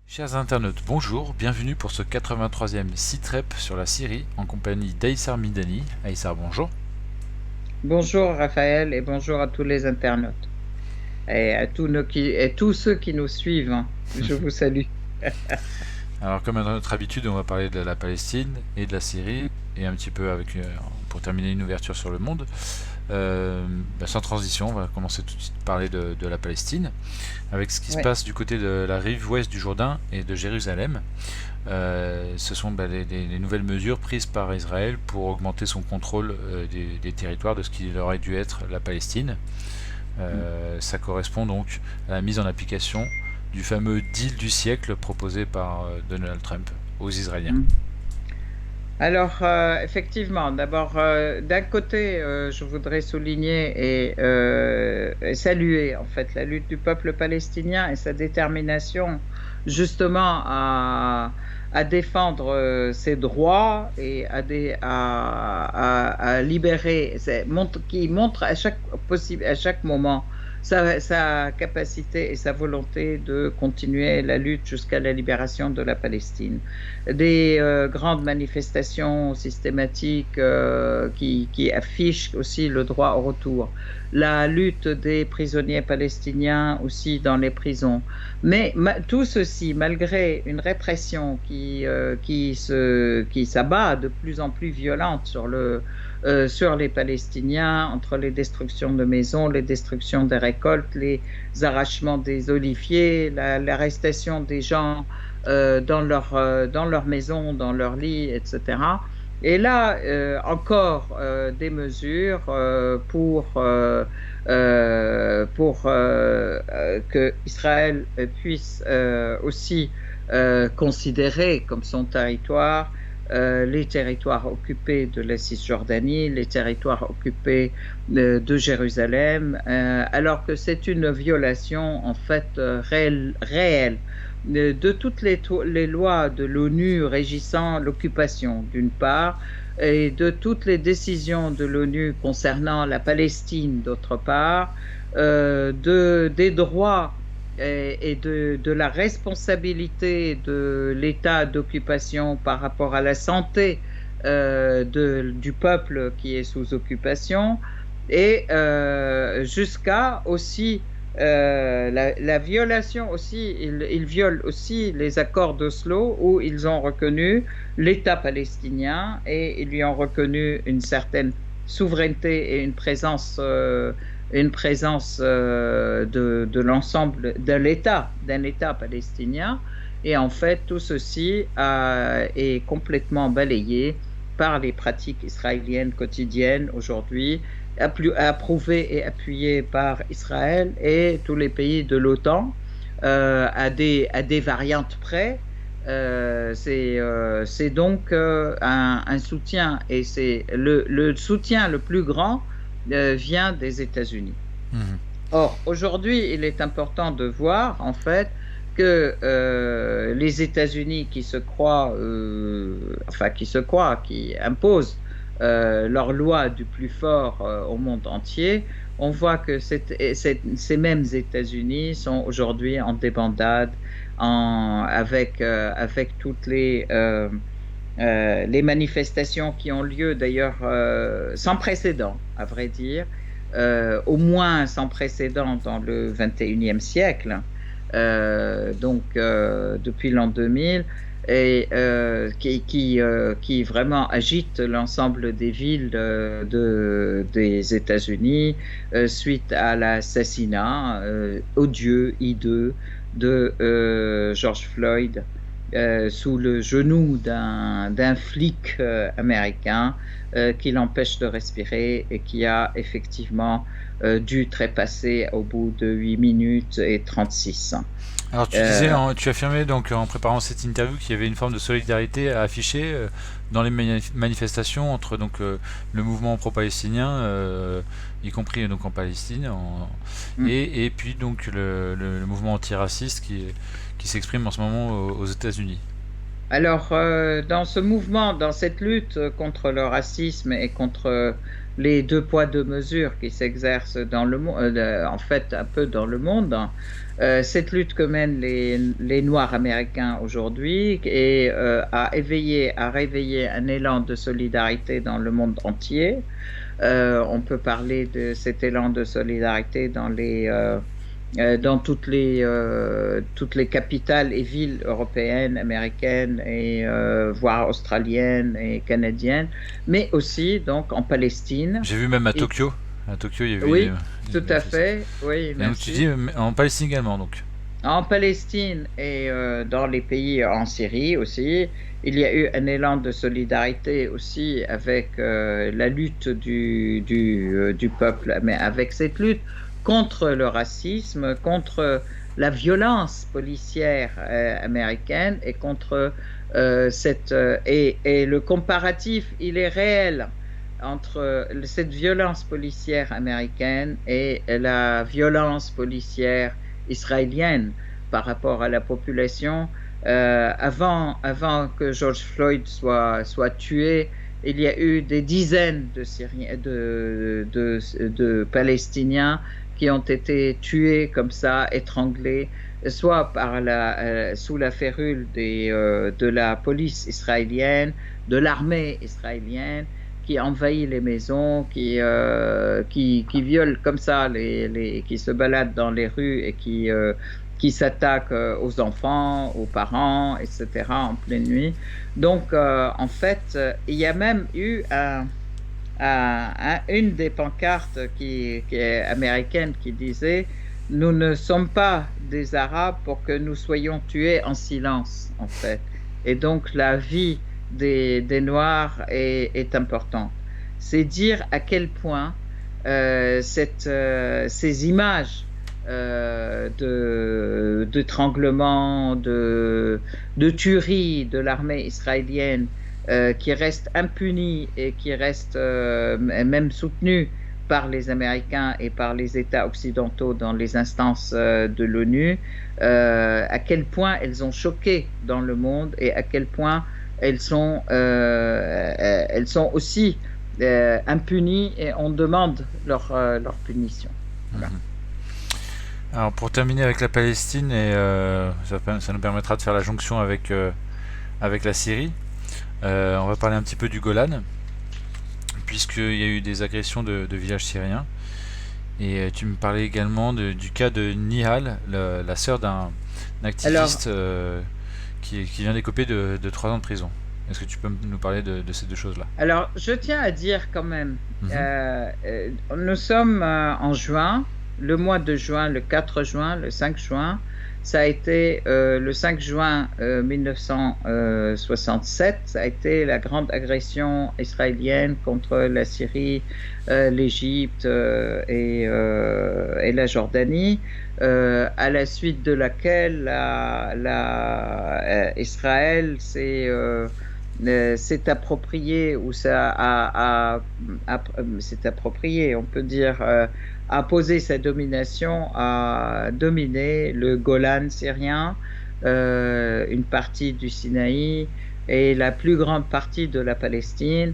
Chers internautes, bonjour, bienvenue pour ce 83e Sitrep sur la Syrie en compagnie d'Aïssar Midani. Aïssar, bonjour. Bonjour Raphaël et bonjour à tous les internautes et à tous ceux qui nous suivent. Je vous salue. Alors comme à notre habitude, on va parler de la Palestine et de la Syrie et un petit peu pour terminer une ouverture sur le monde. Sans transition, on va commencer tout de suite par parler de la Palestine avec ce qui se passe du côté de la rive ouest du Jourdain et de Jérusalem. Ce sont les nouvelles mesures prises par Israël pour augmenter son contrôle des territoires de ce qui aurait dû être la Palestine. Ça correspond donc à la mise en application du fameux deal du siècle proposé par Donald Trump aux Israéliens. Alors, effectivement, d'abord, d'un côté, je voudrais souligner et saluer en fait la lutte du peuple palestinien et sa détermination justement à défendre ses droits et à libérer, qui montre à chaque moment sa capacité et sa volonté de continuer la lutte jusqu'à la libération de la Palestine. Des grandes manifestations systématiques qui affichent aussi le droit au retour. La lutte des prisonniers palestiniens aussi dans les prisons. Mais tout ceci, malgré une répression qui s'abat de plus en plus violente sur les Palestiniens, entre les destructions de maisons, les destructions des récoltes, les arrachements des oliviers, l'arrestation des gens dans leur maison, dans leur lit, etc. Et là, encore des mesures pour que Israël puisse aussi considérer comme son territoire les territoires occupés de la Cisjordanie, les territoires occupés de Jérusalem, alors que c'est une violation en fait réelle de toutes les lois de l'ONU régissant l'occupation d'une part et de toutes les décisions de l'ONU concernant la Palestine d'autre part, des droits et de la responsabilité de l'état d'occupation par rapport à la santé du peuple qui est sous occupation et jusqu'à aussi la violation aussi, ils violent aussi les accords d'Oslo où ils ont reconnu l'État palestinien et ils lui ont reconnu une certaine souveraineté et une présence de l'ensemble d'un État palestinien. Et en fait, tout ceci est complètement balayé par les pratiques israéliennes quotidiennes aujourd'hui, approuvées et appuyées par Israël et tous les pays de l'OTAN à des variantes près. C'est donc un soutien, et c'est le soutien le plus grand vient des États-Unis. Or, aujourd'hui, il est important de voir en fait que les États-Unis qui imposent leur loi du plus fort au monde entier, on voit que ces mêmes États-Unis sont aujourd'hui en débandade avec toutes les manifestations qui ont lieu d'ailleurs sans précédent, à vrai dire, au moins sans précédent dans le XXIe siècle, depuis l'an 2000, et qui vraiment agite l'ensemble des villes des États-Unis suite à l'assassinat odieux, hideux de George Floyd sous le genou d'un flic américain qui l'empêche de respirer et qui a effectivement dû trépasser au bout de 8 minutes et 36. Alors tu affirmais donc en préparant cette interview qu'il y avait une forme de solidarité à afficher dans les manifestations entre donc le mouvement pro-palestinien, y compris donc en Palestine, et puis donc le mouvement antiraciste qui s'exprime en ce moment aux États-Unis. Alors, dans ce mouvement, dans cette lutte contre le racisme et contre les deux poids, deux mesures qui s'exercent dans le monde, en fait, un peu dans le monde, cette lutte que mènent les Noirs américains aujourd'hui a réveillé un élan de solidarité dans le monde entier. On peut parler de cet élan de solidarité dans toutes les capitales et villes européennes, américaines et voire australiennes et canadiennes, mais aussi donc en Palestine. J'ai vu même à Tokyo. À Tokyo, il y avait Oui, tout à fait. Oui, et donc merci. tu dis en Palestine également, donc. En Palestine et dans les pays en Syrie aussi, il y a eu un élan de solidarité aussi avec la lutte du peuple, mais avec cette lutte contre le racisme, contre la violence policière américaine et contre et le comparatif, il est réel entre cette violence policière américaine et la violence policière israélienne par rapport à la population. Avant que George Floyd soit tué, il y a eu des dizaines de Palestiniens qui ont été tués comme ça, étranglés, soit sous la férule de la police israélienne, de l'armée israélienne, qui envahit les maisons, qui viole comme ça, qui se baladent dans les rues et qui s'attaquent aux enfants, aux parents, etc., en pleine nuit. Donc, en fait, il y a même eu une des pancartes qui est américaine qui disait « Nous ne sommes pas des Arabes pour que nous soyons tués en silence », en fait. Et donc, la vie des Noirs est importante. C'est dire à quel point ces images d'étranglement, de tuerie de l'armée israélienne qui restent impunies et qui restent même soutenues par les Américains et par les États occidentaux dans les instances de l'ONU, à quel point elles ont choqué dans le monde et à quel point elles sont aussi impunies et on demande leur punition. Voilà. Alors pour terminer avec la Palestine, et ça nous permettra de faire la jonction avec la Syrie, on va parler un petit peu du Golan, puisqu'il y a eu des agressions de villages syriens. Et tu me parlais également du cas de Nihal, la sœur d'un activiste qui vient d'écoper de 3 ans de prison. Est-ce que tu peux nous parler de ces deux choses-là? Alors, je tiens à dire quand même, nous sommes en juin, le mois de juin, le 4 juin, le 5 juin. Ça a été le 5 juin 1967, ça a été la grande agression israélienne contre la Syrie, l'Égypte et la Jordanie, à la suite de laquelle Israël s'est approprié, ou s'est approprié, on peut dire, a posé sa domination, a dominé le Golan syrien, une partie du Sinaï et la plus grande partie de la Palestine,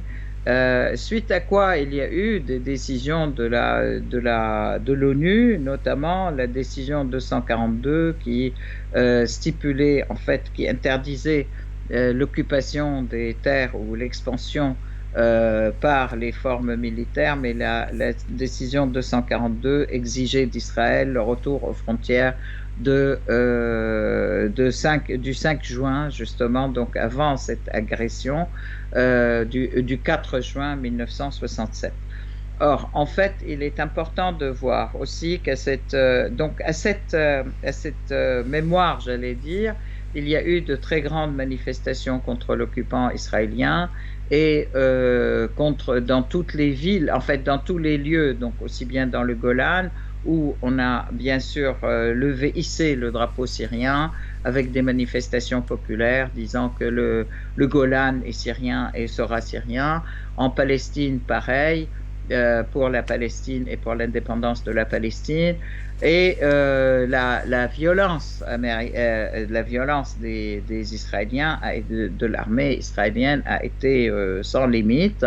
suite à quoi il y a eu des décisions de l'ONU, notamment la décision 242 qui stipulait, en fait, qui interdisait l'occupation des terres ou l'expansion par les formes militaires, mais la décision 242 exigeait d'Israël le retour aux frontières du 5 juin, justement, donc avant cette agression du 4 juin 1967. Or, en fait, il est important de voir aussi qu'à cette mémoire, j'allais dire, il y a eu de très grandes manifestations contre l'occupant israélien et dans toutes les villes, en fait dans tous les lieux, donc aussi bien dans le Golan, où on a bien sûr hissé le drapeau syrien avec des manifestations populaires disant que le Golan est syrien et sera syrien. En Palestine, pareil. pour la Palestine et pour l'indépendance de la Palestine. Et la violence, la violence des Israéliens, de l'armée israélienne a été sans limite.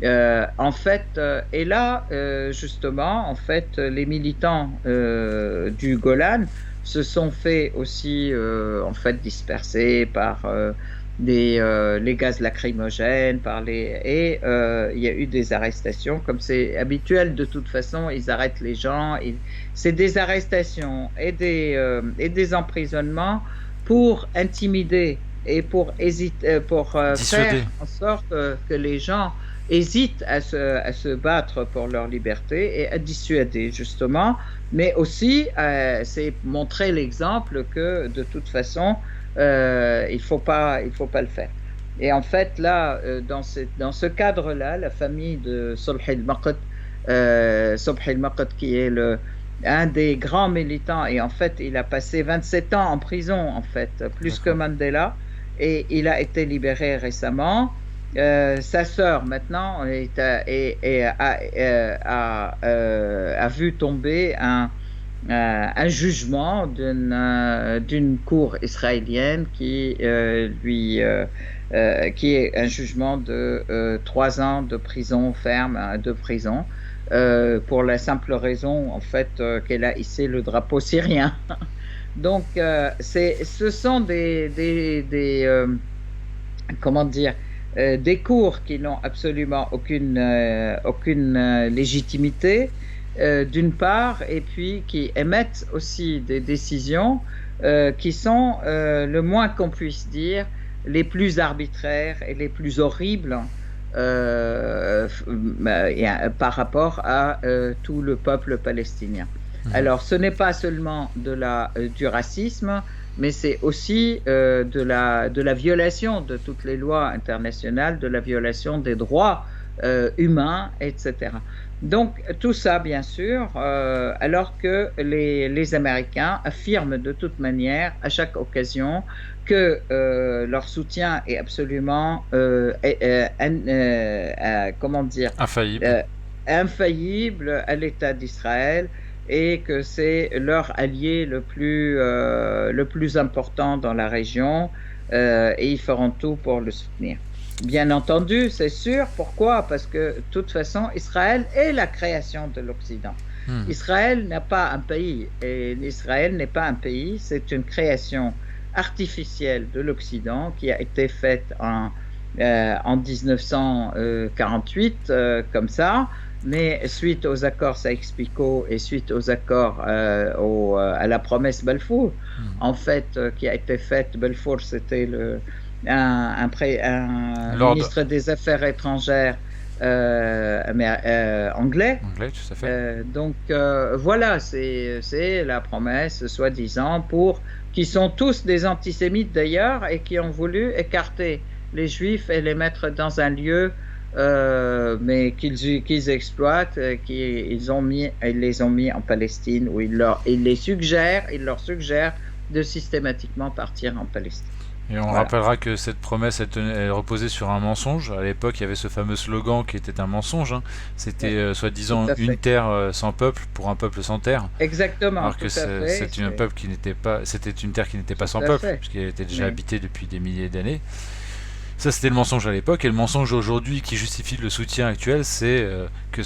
En fait, et là, justement, en fait, les militants du Golan se sont fait aussi, en fait, disperser par les gaz lacrymogènes, et il y a eu des arrestations, comme c'est habituel de toute façon, ils arrêtent les gens, c'est des arrestations et des emprisonnements pour intimider et pour faire en sorte que les gens hésitent à se battre pour leur liberté et à dissuader justement, mais aussi c'est montrer l'exemple que de toute façon il faut pas le faire. Et en fait là, dans ce cadre-là, la famille de Subhi al-Maqt, qui est un des grands militants, et en fait il a passé 27 ans en prison, en fait, plus que Mandela, et il a été libéré récemment. Sa sœur maintenant a vu tomber un jugement d'une cour israélienne qui est un jugement de 3 ans de prison ferme, de prison, pour la simple raison en fait qu'elle a hissé le drapeau syrien. Donc ce sont comment dire, des cours qui n'ont absolument aucune légitimité, d'une part, et puis qui émettent aussi des décisions qui sont, le moins qu'on puisse dire, les plus arbitraires et les plus horribles par rapport à tout le peuple palestinien. Alors, ce n'est pas seulement du racisme, mais c'est aussi de la violation de toutes les lois internationales, de la violation des droits humains, etc. Donc tout ça, bien sûr, alors que les Américains affirment de toute manière, à chaque occasion, que leur soutien est absolument, comment dire, infaillible à l'État d'Israël, et que c'est leur allié le plus important dans la région, et ils feront tout pour le soutenir. Bien entendu, c'est sûr. Pourquoi? Parce que de toute façon, Israël est la création de l'Occident. Israël n'a pas un pays, et Israël n'est pas un pays, c'est une création artificielle de l'Occident qui a été faite en 1948, comme ça. Mais suite aux accords Sykes-Picot et suite aux accords à la promesse Balfour, en fait, qui a été faite, Balfour, c'était un ministre des Affaires étrangères anglais. Anglais, tout à fait. Donc voilà, c'est la promesse, soi-disant, qui sont tous des antisémites d'ailleurs, et qui ont voulu écarter les Juifs et les mettre dans un lieu mais qu'ils exploitent, ils les ont mis en Palestine, où ils leur suggèrent de systématiquement partir en Palestine. Et on rappellera que cette promesse elle reposait sur un mensonge. À l'époque, il y avait ce fameux slogan qui était un mensonge. C'était soi-disant une terre sans peuple pour un peuple sans terre. Exactement. Alors que c'était une terre qui n'était pas sans peuple, puisqu'elle était déjà habitée depuis des milliers d'années. Ça, c'était le mensonge à l'époque, et le mensonge aujourd'hui qui justifie le soutien actuel, c'est que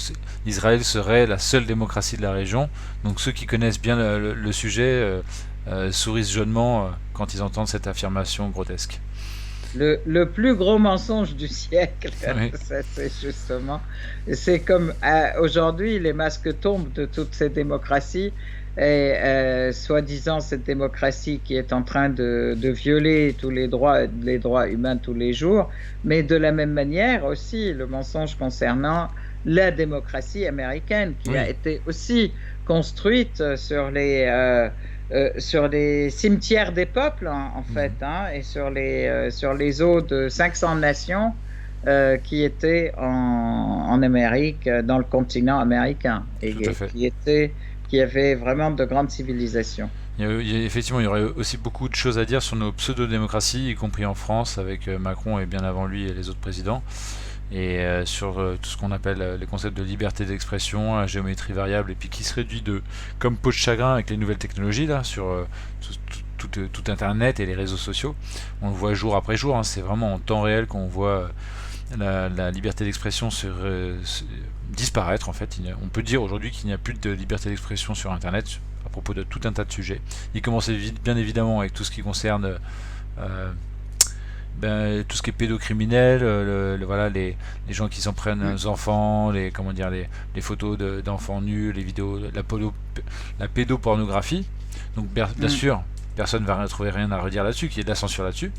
Israël serait la seule démocratie de la région. Donc ceux qui connaissent bien le sujet sourient jaunement quand ils entendent cette affirmation grotesque. Le plus gros mensonge du siècle, oui. C'est justement, c'est comme aujourd'hui les masques tombent de toutes ces démocraties, et soi-disant cette démocratie qui est en train de violer tous les droits humains tous les jours, mais de la même manière aussi le mensonge concernant la démocratie américaine qui a été aussi construite sur les cimetières des peuples, en fait, et sur les eaux de 500 nations qui étaient en Amérique, dans le continent américain, et qui avaient vraiment de grandes civilisations. Effectivement, il y aurait aussi beaucoup de choses à dire sur nos pseudo-démocraties, y compris en France, avec Macron et bien avant lui et les autres présidents. et sur tout ce qu'on appelle les concepts de liberté d'expression, la géométrie variable, et puis qui se réduit comme peau de chagrin avec les nouvelles technologies là, sur tout Internet et les réseaux sociaux. On le voit jour après jour, hein, c'est vraiment en temps réel qu'on voit la liberté d'expression disparaître en fait. On peut dire aujourd'hui qu'il n'y a plus de liberté d'expression sur Internet à propos de tout un tas de sujets. Il commence bien évidemment avec tout ce qui concerne tout ce qui est pédocriminel, voilà, les gens qui s'en prennent aux enfants, les photos d'enfants nus, les vidéos, la pédopornographie. Donc bien sûr, personne ne va trouver rien à redire là-dessus, qu'il y ait de la censure là-dessus.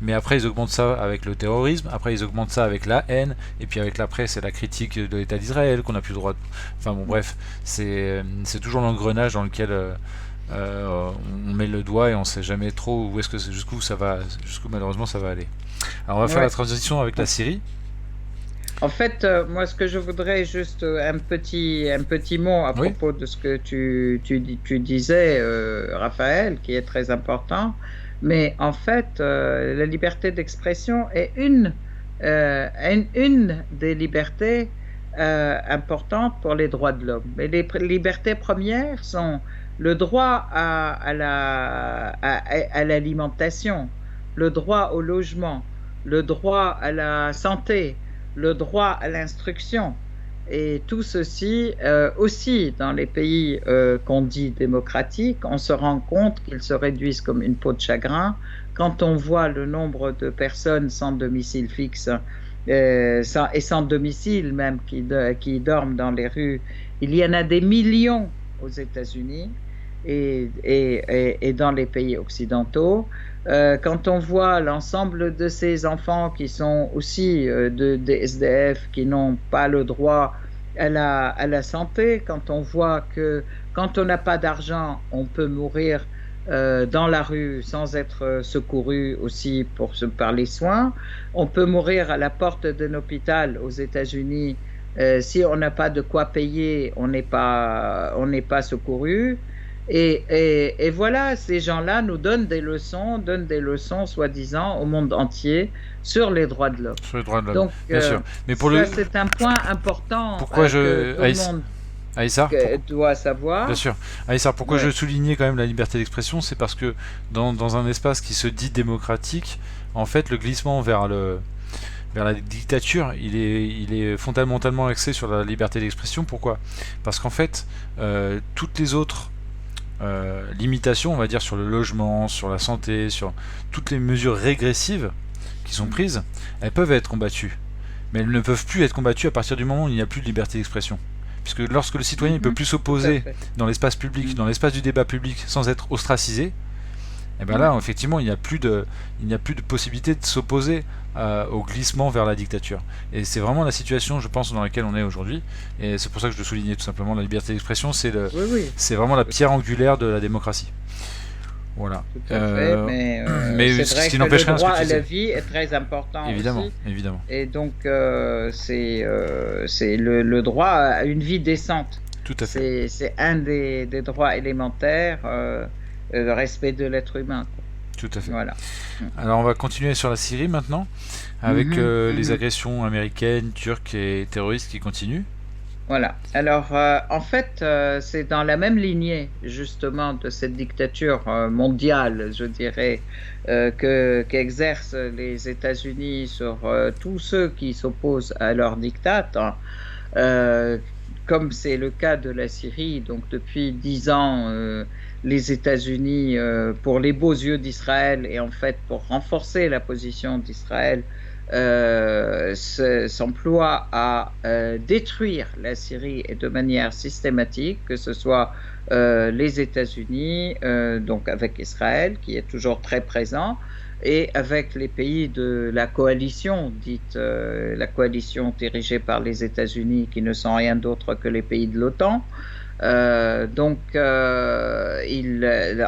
Mais après, ils augmentent ça avec le terrorisme, après ils augmentent ça avec la haine, et puis avec la presse et la critique de l'État d'Israël, qu'on n'a plus le droit de... Enfin bon, bref, c'est toujours l'engrenage dans lequel on met le doigt et on sait jamais trop jusqu'où malheureusement ça va aller. Alors on va faire la transition avec la Syrie. En fait, moi, ce que je voudrais juste un petit mot à propos de ce que tu disais, Raphaël, qui est très important. Mais en fait, la liberté d'expression est une des libertés importantes pour les droits de l'homme. Mais les libertés premières sont le droit à l'alimentation, le droit au logement, le droit à la santé, le droit à l'instruction. Et tout ceci, aussi dans les pays qu'on dit démocratiques, on se rend compte qu'ils se réduisent comme une peau de chagrin quand on voit le nombre de personnes sans domicile fixe et sans domicile même qui dorment dans les rues. Il y en a des millions aux États-Unis et dans les pays occidentaux. Quand on voit l'ensemble de ces enfants qui sont aussi des SDF, qui n'ont pas le droit à la santé, quand on voit que quand on n'a pas d'argent, on peut mourir dans la rue sans être secouru aussi par les soins, on peut mourir à la porte d'un hôpital aux États-Unis, si on n'a pas de quoi payer, on n'est pas secouru. Et voilà, ces gens-là nous donnent des leçons soi-disant au monde entier sur les droits de l'homme. Sur les droits de l'homme, donc, bien sûr. Mais c'est un point important pourquoi que tout le monde doit savoir. Bien sûr. Aïssar, pourquoi je soulignais quand même la liberté d'expression, c'est parce que dans un espace qui se dit démocratique, en fait, le glissement vers la dictature, il est fondamentalement axé sur la liberté d'expression. Pourquoi ? Parce qu'en fait, toutes les autres limitations, on va dire, sur le logement, sur la santé, sur toutes les mesures régressives qui sont prises, elles peuvent être combattues. Mais elles ne peuvent plus être combattues à partir du moment où il n'y a plus de liberté d'expression. Puisque lorsque le citoyen ne peut plus s'opposer dans l'espace public, dans l'espace du débat public, sans être ostracisé, et bien là, effectivement, il n'y a plus de possibilité de s'opposer au glissement vers la dictature. Et c'est vraiment la situation, je pense, dans laquelle on est aujourd'hui. Et c'est pour ça que je le soulignais tout simplement. La liberté d'expression, c'est vraiment la pierre angulaire de la démocratie. Voilà. Tout à fait, mais c'est vrai que le droit à la vie est très important évidemment, aussi. Évidemment. Et donc, c'est le droit à une vie décente. Tout à fait. C'est un des droits élémentaires, le respect de l'être humain. Tout à fait. Voilà. Alors, on va continuer sur la Syrie maintenant, avec les agressions américaines, turques et terroristes qui continuent. Voilà. Alors, en fait, c'est dans la même lignée, justement, de cette dictature mondiale, je dirais, qu'exercent les États-Unis sur tous ceux qui s'opposent à leur diktat, comme c'est le cas de la Syrie. Donc, depuis 10 ans, les États-Unis, pour les beaux yeux d'Israël et en fait pour renforcer la position d'Israël, s'emploie à détruire la Syrie et de manière systématique, que ce soit les États-Unis, donc avec Israël qui est toujours très présent, et avec les pays de la coalition, dite la coalition dirigée par les États-Unis, qui ne sont rien d'autre que les pays de l'OTAN.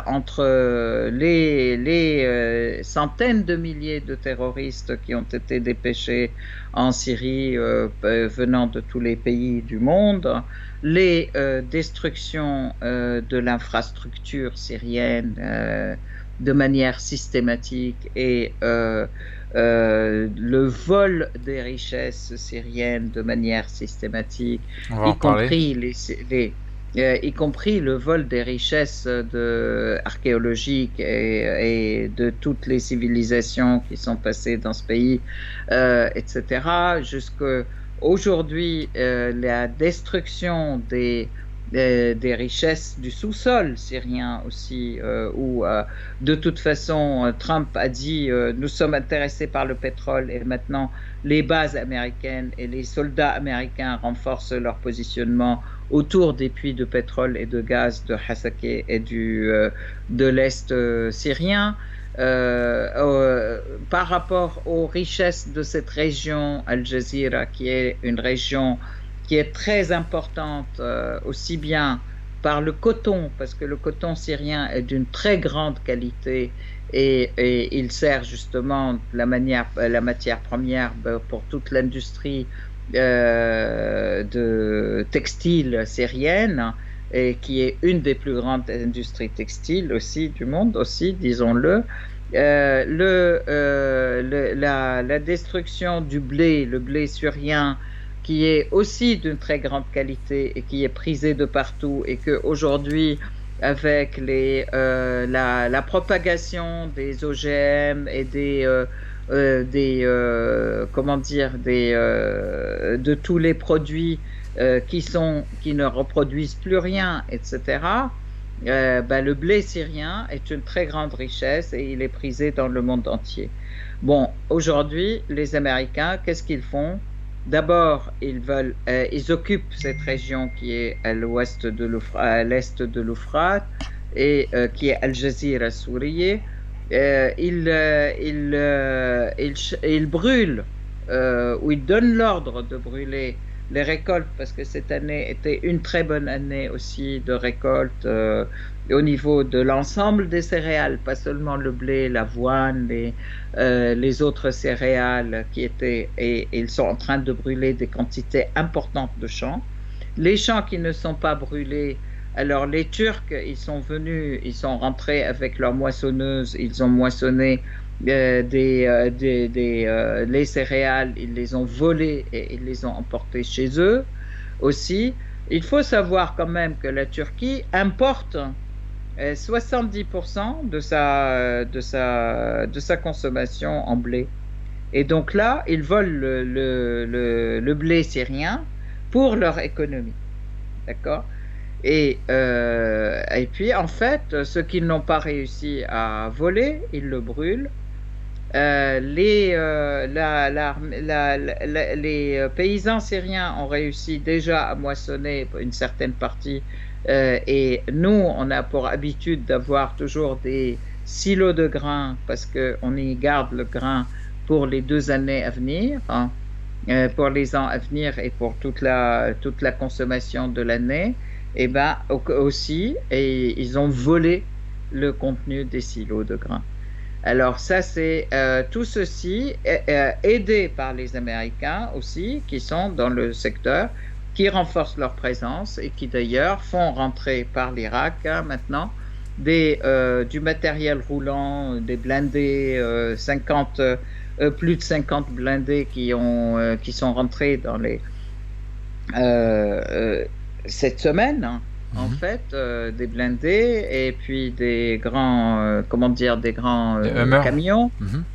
Entre les centaines de milliers de terroristes qui ont été dépêchés en Syrie venant de tous les pays du monde, les destructions de l'infrastructure syrienne de manière systématique et le vol des richesses syriennes de manière systématique, On va en y reparler. compris y compris le vol des richesses archéologiques et de toutes les civilisations qui sont passées dans ce pays, etc. Jusqu'à aujourd'hui, la destruction des richesses du sous-sol syrien aussi, où de toute façon Trump a dit nous sommes intéressés par le pétrole et maintenant les bases américaines et les soldats américains renforcent leur positionnement autour des puits de pétrole et de gaz de Hasakeh et de l'Est syrien. Par rapport aux richesses de cette région, Al Jazeera, qui est une région qui est très importante, aussi bien par le coton, parce que le coton syrien est d'une très grande qualité et il sert justement la matière première pour toute l'industrie de textile syrienne, et qui est une des plus grandes industries textiles aussi du monde, aussi, disons-le. La destruction du blé, le blé syrien, qui est aussi d'une très grande qualité et qui est prisé de partout, et qu'aujourd'hui, avec la propagation des OGM et comment dire, de tous les produits qui ne reproduisent plus rien, etc. Le blé syrien est une très grande richesse et il est prisé dans le monde entier. Bon, aujourd'hui, les Américains, qu'est-ce qu'ils font? D'abord, ils occupent cette région qui est à l'ouest à l'est de l'Euphrate et qui est Al Jazeera Souriye. Ils brûlent, ou ils donnent l'ordre de brûler les récoltes, parce que cette année était une très bonne année aussi de récolte au niveau de l'ensemble des céréales, pas seulement le blé, l'avoine, les autres céréales et ils sont en train de brûler des quantités importantes de champs. Les champs qui ne sont pas brûlés, alors les Turcs, ils sont venus, ils sont rentrés avec leurs moissonneuses, ils ont moissonné les céréales, ils les ont volées et ils les ont emportées chez eux aussi. Il faut savoir quand même que la Turquie importe 70% de sa consommation en blé. Et donc là, ils volent le blé syrien pour leur économie. D'accord? Et puis, en fait, ce qu'ils n'ont pas réussi à voler, ils le brûlent. Les paysans syriens ont réussi déjà à moissonner une certaine partie, et nous, on a pour habitude d'avoir toujours des silos de grains parce qu'on y garde le grain pour les 2 années à venir, hein, pour les ans à venir et pour toute la consommation de l'année. Et ben aussi, et ils ont volé le contenu des silos de grains. Alors ça, c'est tout ceci aidé par les Américains aussi, qui sont dans le secteur, qui renforcent leur présence et qui d'ailleurs font rentrer par l'Irak maintenant du matériel roulant, des blindés, plus de 50 blindés qui sont rentrés dans cette semaine, hein. En fait, des blindés et puis des grands, camions,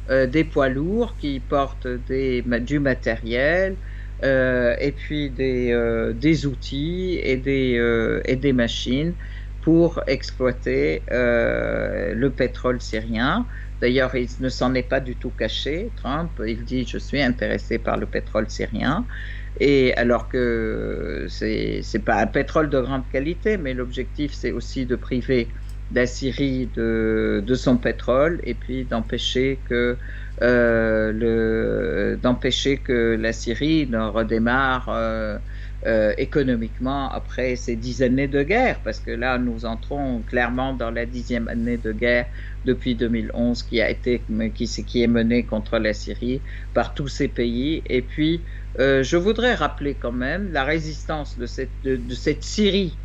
des poids lourds qui portent du matériel, et puis des outils et des machines pour exploiter le pétrole syrien. D'ailleurs, il ne s'en est pas du tout caché, Trump. Il dit « je suis intéressé par le pétrole syrien ». Et alors que c'est pas un pétrole de grande qualité, mais l'objectif c'est aussi de priver la Syrie de son pétrole et puis d'empêcher que la Syrie ne redémarre économiquement après ces 10 années de guerre, parce que là nous entrons clairement dans la 10e année de guerre depuis 2011 qui est menée contre la Syrie par tous ces pays. Et puis je voudrais rappeler quand même la résistance de cette Syrie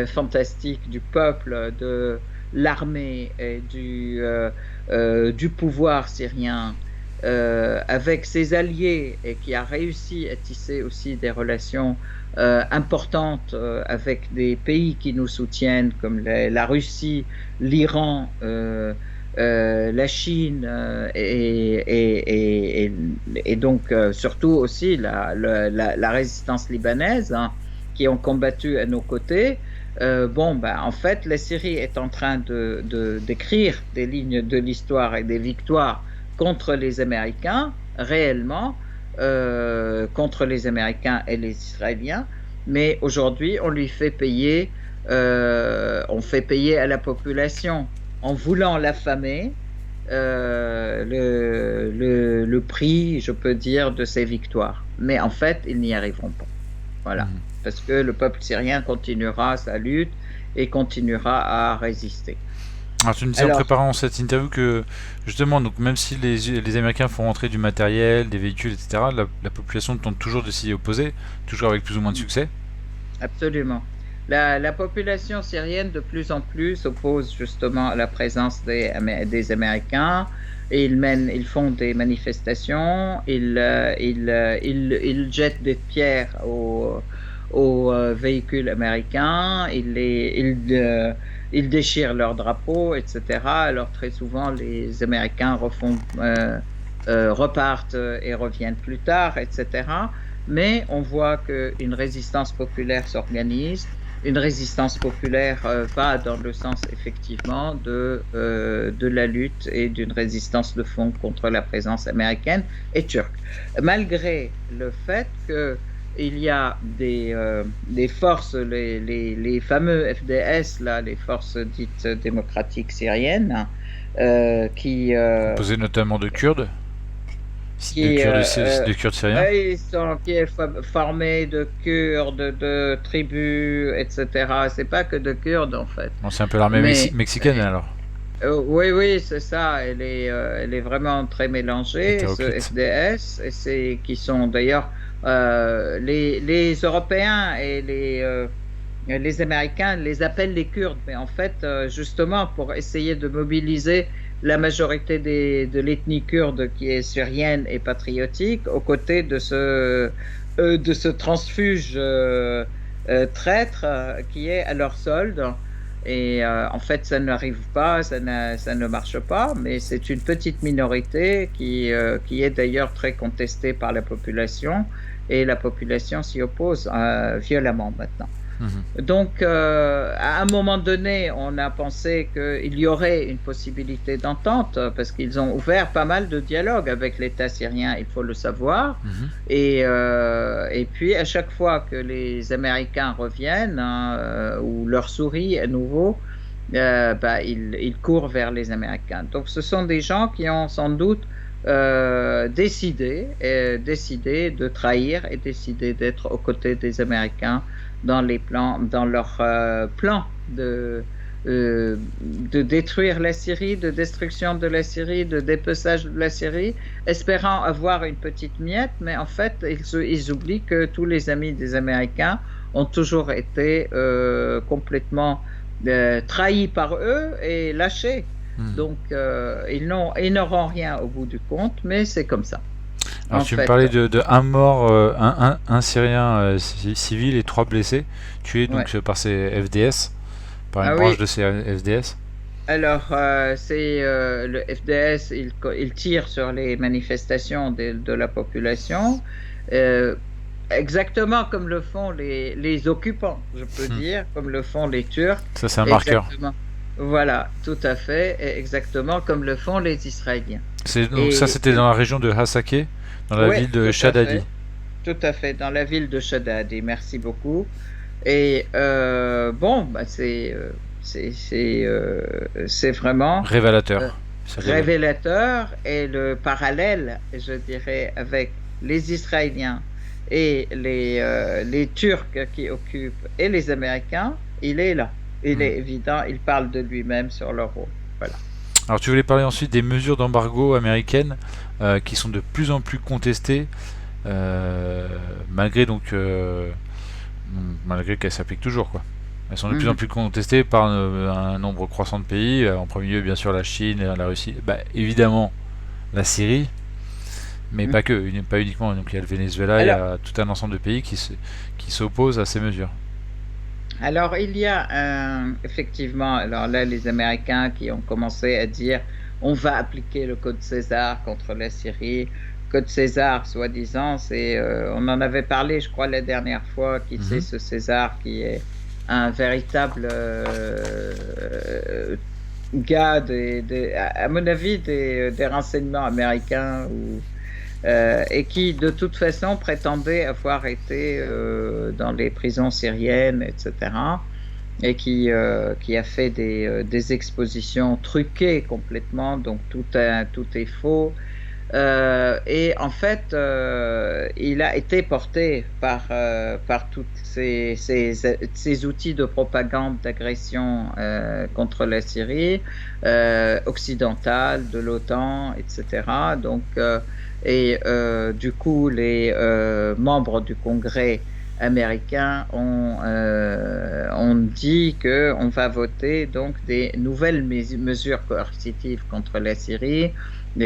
fantastique, du peuple, de l'armée et du pouvoir syrien, avec ses alliés et qui a réussi à tisser aussi des relations importantes avec des pays qui nous soutiennent comme la Russie, l'Iran, la Chine et donc surtout aussi la résistance libanaise, hein, qui ont combattu à nos côtés. En fait, la Syrie est en train d'écrire des lignes de l'histoire et des victoires contre les Américains, réellement, contre les Américains et les Israéliens, mais aujourd'hui, on fait payer à la population, en voulant l'affamer, le prix, je peux dire, de ces victoires. Mais en fait, ils n'y arriveront pas. Voilà. Parce que le peuple syrien continuera sa lutte et continuera à résister. Alors tu me disais en préparant cette interview que justement, donc même si les Américains font rentrer du matériel, des véhicules, etc., la population tente toujours de s'y opposer, toujours avec plus ou moins de succès. Absolument. La population syrienne de plus en plus s'oppose justement à la présence des Américains. Et ils font des manifestations, ils jettent des pierres aux véhicules américains, ils déchirent leurs drapeaux, etc. Alors très souvent, les Américains repartent et reviennent plus tard, etc. Mais on voit qu'une résistance populaire s'organise. Une résistance populaire va dans le sens effectivement de la lutte et d'une résistance de fond contre la présence américaine et turque. Malgré le fait qu'il y a des forces, les fameux FDS, là, les forces dites démocratiques syriennes, qui... composées notamment de Kurdes. Des Kurdes syriens. Qui est formé de Kurdes, de tribus, etc. C'est pas que de Kurdes en fait. Bon, c'est un peu l'armée mexicaine alors. Oui, c'est ça. Elle est vraiment très mélangée, ce FDS, et qui sont d'ailleurs les Européens et les Américains les appellent les Kurdes, mais en fait, justement, pour essayer de mobiliser la majorité de l'ethnie kurde qui est syrienne et patriotique aux côtés de ce transfuge traître qui est à leur solde. Et en fait, ça n'arrive pas, ça ne marche pas, mais c'est une petite minorité qui est d'ailleurs très contestée par la population, et la population s'y oppose violemment maintenant. Donc, à un moment donné, on a pensé qu'il y aurait une possibilité d'entente, parce qu'ils ont ouvert pas mal de dialogues avec l'État syrien, il faut le savoir. Et puis, à chaque fois que les Américains reviennent, ou leur sourient à nouveau, ils courent vers les Américains. Donc, ce sont des gens qui ont sans doute décidé de trahir et décidé d'être aux côtés des Américains dans leur plan de détruire la Syrie, de destruction de la Syrie, de dépeçage de la Syrie, espérant avoir une petite miette, mais en fait, ils oublient que tous les amis des Américains ont toujours été complètement trahis par eux et lâchés. Donc, ils n'auront rien au bout du compte, mais c'est comme ça. Alors tu me parlais de un mort, un Syrien civil et 3 blessés, tués donc par ces FDS, par une branche de ces FDS. Alors c'est le FDS, il tire sur les manifestations de la population, exactement comme le font les occupants, je peux dire, comme le font les Turcs. Ça c'est un marqueur. Voilà, tout à fait, exactement comme le font les Israéliens. Donc ça c'était dans la région de Hasakeh, dans la ville de Shadadi. Tout à fait, dans la ville de Shadadi, merci beaucoup. Et c'est vraiment révélateur. Révélateur, et le parallèle, je dirais, avec les Israéliens et les Turcs qui occupent et les Américains, il est là. Il est évident, il parle de lui-même sur leur rôle. Voilà. Alors tu voulais parler ensuite des mesures d'embargo américaines qui sont de plus en plus contestées, malgré qu'elles s'appliquent toujours, quoi. Elles sont de plus en plus contestées par un nombre croissant de pays, en premier lieu bien sûr la Chine et la Russie, évidemment la Syrie, Mais pas que, pas uniquement. Donc il y a le Venezuela, il y Alors, a tout un ensemble de pays qui s'opposent à ces mesures. alors, il y a effectivement, alors là, les Américains qui ont commencé à dire on va appliquer le Code César contre la Syrie. Code César, soi-disant, on en avait parlé, je crois, la dernière fois, qui c'est ce César qui est un véritable gars, à mon avis, des renseignements américains et qui, de toute façon, prétendait avoir été dans les prisons syriennes, etc. Et qui a fait des expositions truquées complètement, donc tout est faux. Et en fait, il a été porté par tous ces outils de propagande, d'agression contre la Syrie occidentale, de l'OTAN, etc. Donc, du coup, les membres du Congrès américains ont dit qu'on va voter donc des nouvelles mesures coercitives contre la Syrie,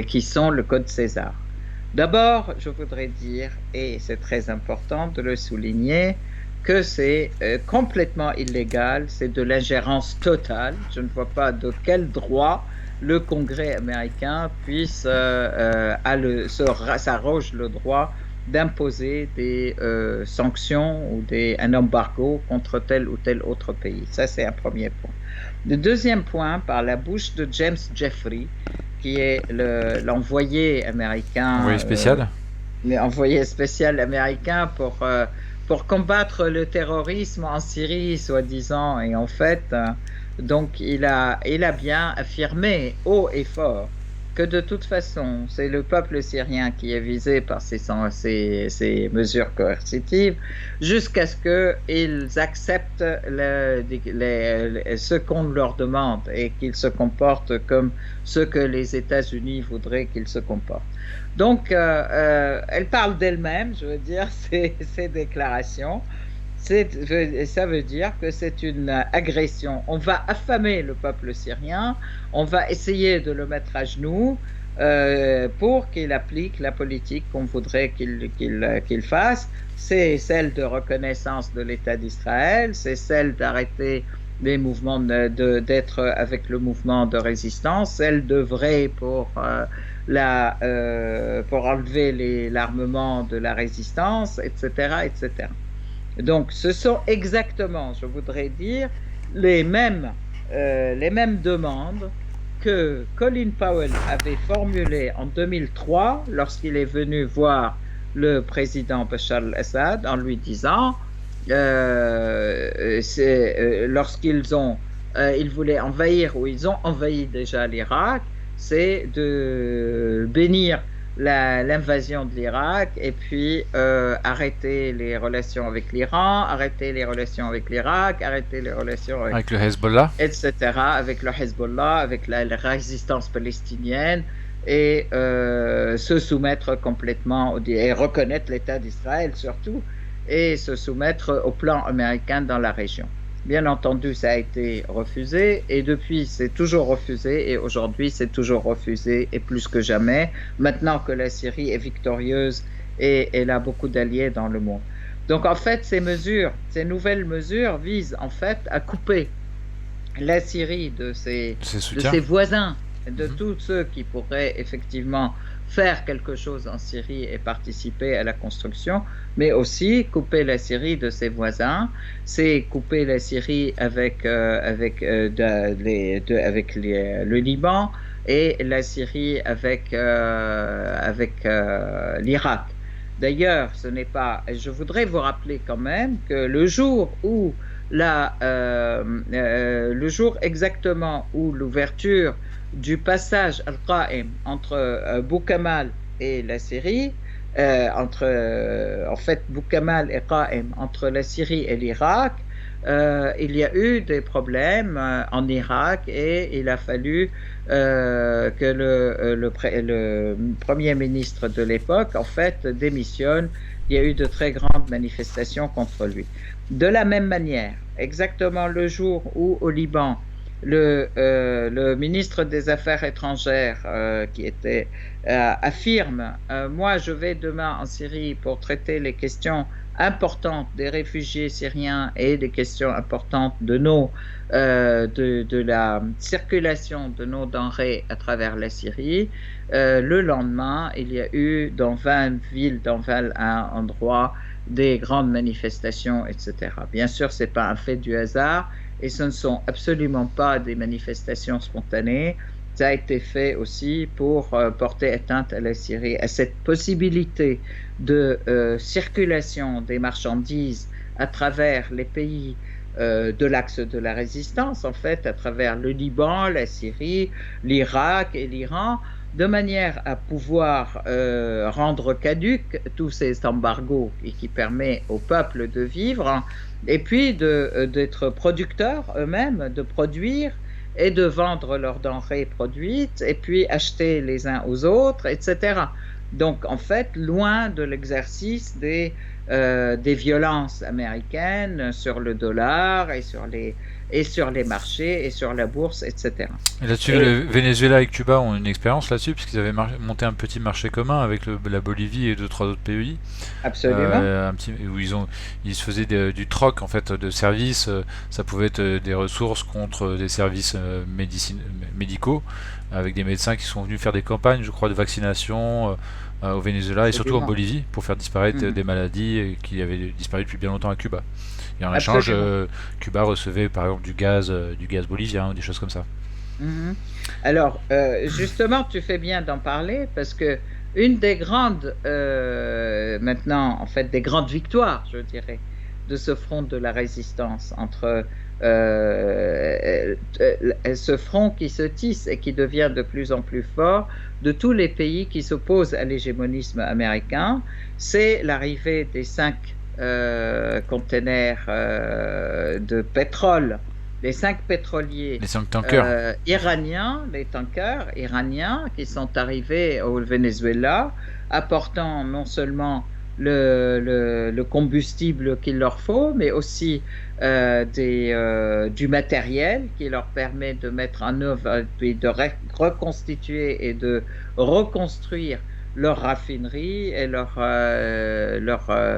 qui sont le Code César. D'abord, je voudrais dire, et c'est très important de le souligner, que c'est complètement illégal, c'est de l'ingérence totale. Je ne vois pas de quel droit le Congrès américain s'arroge le droit d'imposer des sanctions ou un embargo contre tel ou tel autre pays. Ça, c'est un premier point. Le deuxième point, par la bouche de James Jeffrey, qui est l'envoyé américain, envoyé spécial américain pour combattre le terrorisme en Syrie, soi-disant. Et en fait, donc il a bien affirmé haut et fort que de toute façon, c'est le peuple syrien qui est visé par ces mesures coercitives, jusqu'à ce qu'ils acceptent ce qu'on leur demande et qu'ils se comportent comme ce que les États-Unis voudraient qu'ils se comportent. Donc, elle parle d'elle-même, je veux dire, ces déclarations. Ça veut dire que c'est une agression. On va affamer le peuple syrien, on va essayer de le mettre à genoux pour qu'il applique la politique qu'on voudrait qu'il fasse. C'est celle de reconnaissance de l'État d'Israël, c'est celle d'arrêter les mouvements, d'être avec le mouvement de résistance, celle d'œuvrer pour enlever l'armement de la résistance, etc., etc. Donc, ce sont exactement, je voudrais dire, les mêmes demandes que Colin Powell avait formulées en 2003 lorsqu'il est venu voir le président Bachar al-Assad en lui disant, ils voulaient envahir, ou ils ont envahi déjà l'Irak, c'est de bénir l'invasion de l'Irak et puis arrêter les relations avec l'Iran, arrêter les relations avec l'Irak, arrêter les relations avec le Hezbollah, etc., avec le Hezbollah, avec la résistance palestinienne et se soumettre complètement et reconnaître l'État d'Israël surtout et se soumettre au plan américain dans la région. Bien entendu, ça a été refusé et depuis, c'est toujours refusé et aujourd'hui, c'est toujours refusé et plus que jamais, maintenant que la Syrie est victorieuse et elle a beaucoup d'alliés dans le monde. Donc, en fait, ces nouvelles mesures visent en fait à couper la Syrie de ses voisins, de tous ceux qui pourraient effectivement faire quelque chose en Syrie et participer à la construction, mais aussi couper la Syrie de ses voisins, c'est couper la Syrie avec le Liban et la Syrie avec l'Irak. D'ailleurs, je voudrais vous rappeler quand même que le jour exactement où l'ouverture du passage al-Qa'im entre Boukamal et la Syrie, en fait Boukamal et Qa'im entre la Syrie et l'Irak, il y a eu des problèmes en Irak et il a fallu que le premier ministre de l'époque en fait démissionne. Il y a eu de très grandes manifestations contre lui. De la même manière, exactement le jour où au Liban le ministre des Affaires étrangères affirme, moi je vais demain en Syrie pour traiter les questions importantes des réfugiés syriens et des questions importantes de la circulation de nos denrées à travers la Syrie. Le lendemain, il y a eu dans 20 villes, dans 20 endroits, des grandes manifestations, etc. Bien sûr, ce n'est pas un fait du hasard et ce ne sont absolument pas des manifestations spontanées. Ça a été fait aussi pour porter atteinte à la Syrie, à cette possibilité de circulation des marchandises à travers les pays de l'axe de la résistance, en fait, à travers le Liban, la Syrie, l'Irak et l'Iran, de manière à pouvoir rendre caducs tous ces embargos et qui permet au peuple de vivre, et puis d'être producteurs eux-mêmes, de produire et de vendre leurs denrées produites, et puis acheter les uns aux autres, etc. Donc, en fait, loin de l'exercice des violences américaines sur le dollar et sur les marchés et sur la bourse, etc. Et là-dessus, le Venezuela et Cuba ont une expérience là-dessus, puisqu'ils avaient monté un petit marché commun avec la Bolivie et 2-3 autres pays. Absolument. Où ils se faisaient du troc en fait, de services. Ça pouvait être des ressources contre des services médicaux, avec des médecins qui sont venus faire des campagnes, je crois, de vaccination au Venezuela et surtout en Bolivie pour faire disparaître des maladies qui avaient disparu depuis bien longtemps à Cuba. Et en échange, Cuba recevait par exemple du gaz bolivien ou des choses comme ça. Alors, justement, tu fais bien d'en parler parce que une des grandes, maintenant, en fait, des grandes victoires, je dirais, de ce front de la résistance entre ce front qui se tisse et qui devient de plus en plus fort de tous les pays qui s'opposent à l'hégémonisme américain, c'est l'arrivée des 5 containers de pétrole, les 5 pétroliers iraniens, les tankers iraniens qui sont arrivés au Venezuela, apportant non seulement le combustible qu'il leur faut, mais aussi du matériel qui leur permet de mettre en œuvre, de reconstituer et de reconstruire leurs raffineries et leurs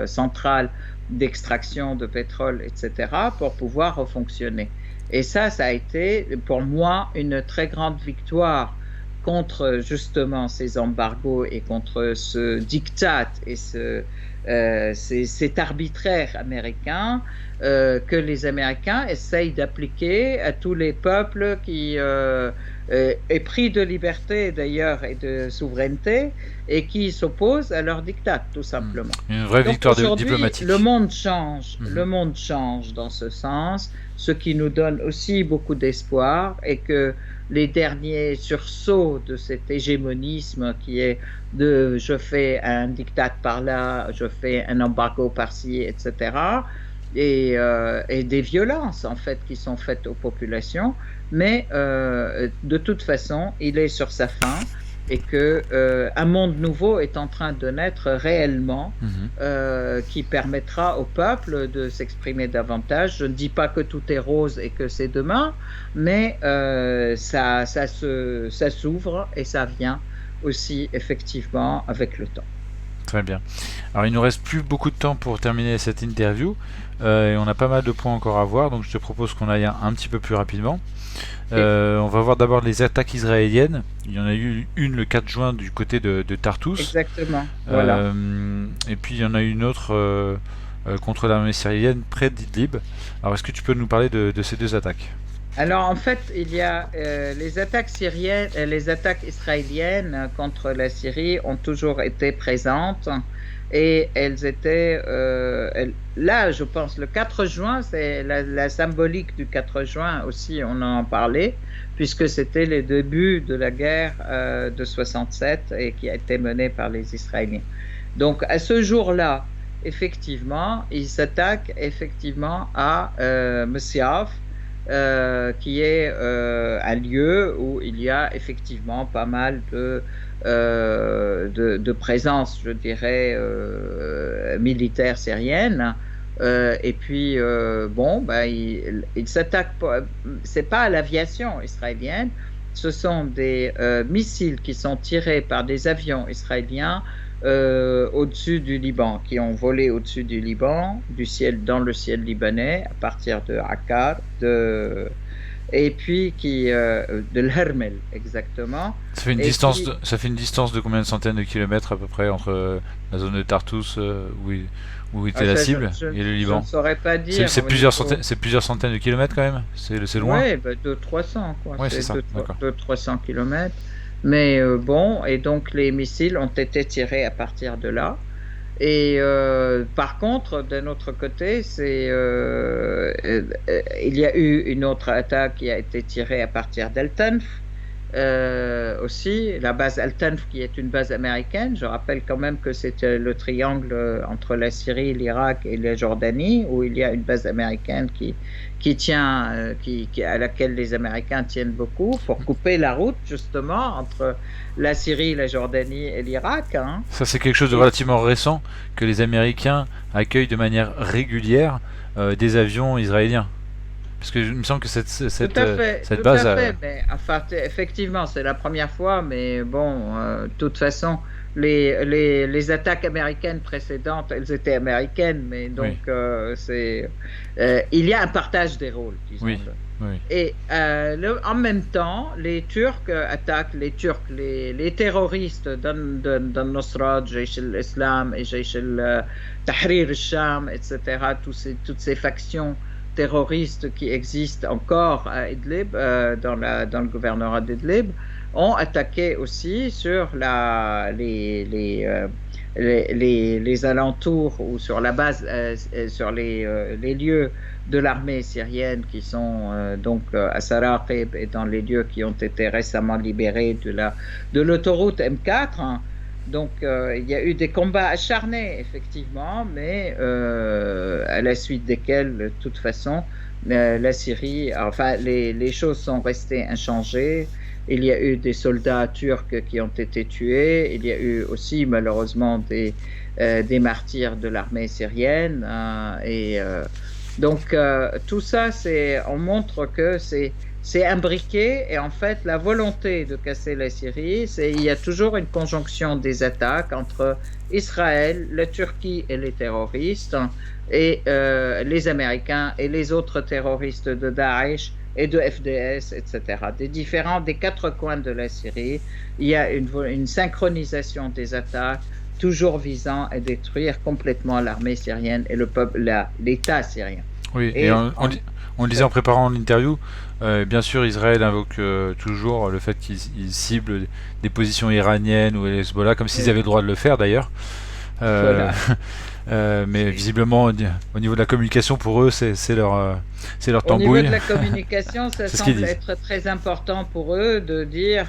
centrales d'extraction de pétrole, etc., pour pouvoir refonctionner. Et ça a été pour moi une très grande victoire contre justement ces embargos et contre ce diktat et cet arbitraire américain que les Américains essayent d'appliquer à tous les peuples qui épris de liberté d'ailleurs et de souveraineté et qui s'opposent à leur diktat tout simplement. Une vraie victoire diplomatique. Le monde change, le monde change dans ce sens, ce qui nous donne aussi beaucoup d'espoir et que les derniers sursauts de cet hégémonisme qui est de je fais un diktat par là, je fais un embargo par-ci, etc., et des violences en fait qui sont faites aux populations, mais de toute façon il est sur sa fin et que un monde nouveau est en train de naître réellement, qui permettra au peuple de s'exprimer davantage. Je ne dis pas que tout est rose et que c'est demain, mais ça s'ouvre et ça vient aussi effectivement avec le temps. Très bien. Alors il nous reste plus beaucoup de temps pour terminer cette interview et on a pas mal de points encore à voir, donc je te propose qu'on aille un petit peu plus rapidement. On va voir d'abord les attaques israéliennes. Il y en a eu une le 4 juin du côté de Tartous. Exactement. Voilà. Et puis il y en a eu une autre contre l'armée syrienne près d'Idlib. Alors est-ce que tu peux nous parler de ces deux attaques ? Alors en fait, il y a les attaques syriennes, les attaques israéliennes contre la Syrie ont toujours été présentes et elles étaient là, je pense, le 4 juin, c'est la symbolique du 4 juin aussi, on en parlait, puisque c'était les débuts de la guerre de 67 et qui a été menée par les Israéliens. Donc à ce jour-là, effectivement, ils s'attaquent effectivement à Messiaf, qui est un lieu où il y a effectivement pas mal de présence, je dirais, militaire syrienne, Et puis, bon, bah, ils s'attaquent pas. C'est pas à l'aviation israélienne. Ce sont des missiles qui sont tirés par des avions israéliens au-dessus du Liban, qui ont volé au-dessus du Liban, du ciel, dans le ciel libanais, à partir de Akkar, et puis de l'Hermel, exactement. Ça fait une distance de combien de centaines de kilomètres à peu près entre la zone de Tartous où était la cible et le je Liban? ne saurais pas dire. C'est plusieurs centaines de kilomètres quand même? C'est loin? Oui, bah, 200-300, quoi. Ouais, c'est C'est ça, d'accord. 200-300 kilomètres. Mais bon, et donc les missiles ont été tirés à partir de là. Et par contre, d'un autre côté, il y a eu une autre attaque qui a été tirée à partir d'Al-Tanf. Aussi, la base Al-Tanf qui est une base américaine. Je rappelle quand même que c'est le triangle entre la Syrie, l'Irak et la Jordanie, où il y a une base américaine qui tient, à laquelle les Américains tiennent beaucoup, pour couper la route justement entre la Syrie, la Jordanie et l'Irak. Hein. Ça, c'est quelque chose de relativement récent que les Américains accueillent de manière régulière des avions israéliens. Parce que il me semble que cette base. Tout à fait. Mais, enfin, effectivement, c'est la première fois, mais bon, de toute façon, les attaques américaines précédentes, elles étaient américaines, mais donc il y a un partage des rôles, disons-le. Oui. Oui. Et en même temps, les Turcs attaquent les terroristes d'Al-Nusra, Jaish al-Islam et Jaish al-Tahrir al-Sham, etc., toutes ces factions terroristes qui existent encore à Idlib, dans le gouvernorat d'Idlib, ont attaqué aussi sur les alentours ou sur la base, sur les lieux de l'armée syrienne qui sont donc à Saraqib et dans les lieux qui ont été récemment libérés de l'autoroute M4. Hein. Donc, il y a eu des combats acharnés, effectivement, mais à la suite desquels, de toute façon, la Syrie, enfin, les choses sont restées inchangées. Il y a eu des soldats turcs qui ont été tués. Il y a eu aussi, malheureusement, des martyrs de l'armée syrienne. Donc, tout ça, on montre que c'est imbriqué, et en fait, la volonté de casser la Syrie, il y a toujours une conjonction des attaques entre Israël, la Turquie et les terroristes, et les Américains et les autres terroristes de Daesh et de FDS, etc. Des quatre coins de la Syrie, il y a une synchronisation des attaques, toujours visant à détruire complètement l'armée syrienne et l'État syrien. Oui, et on disait en préparant l'interview, bien sûr Israël invoque toujours le fait qu'ils ciblent des positions iraniennes ou Hezbollah, comme s'ils avaient le droit de le faire d'ailleurs. Voilà. Mais visiblement, au niveau de la communication, pour eux, c'est leur tambouille. Au niveau de la communication, ça semble être très important pour eux de dire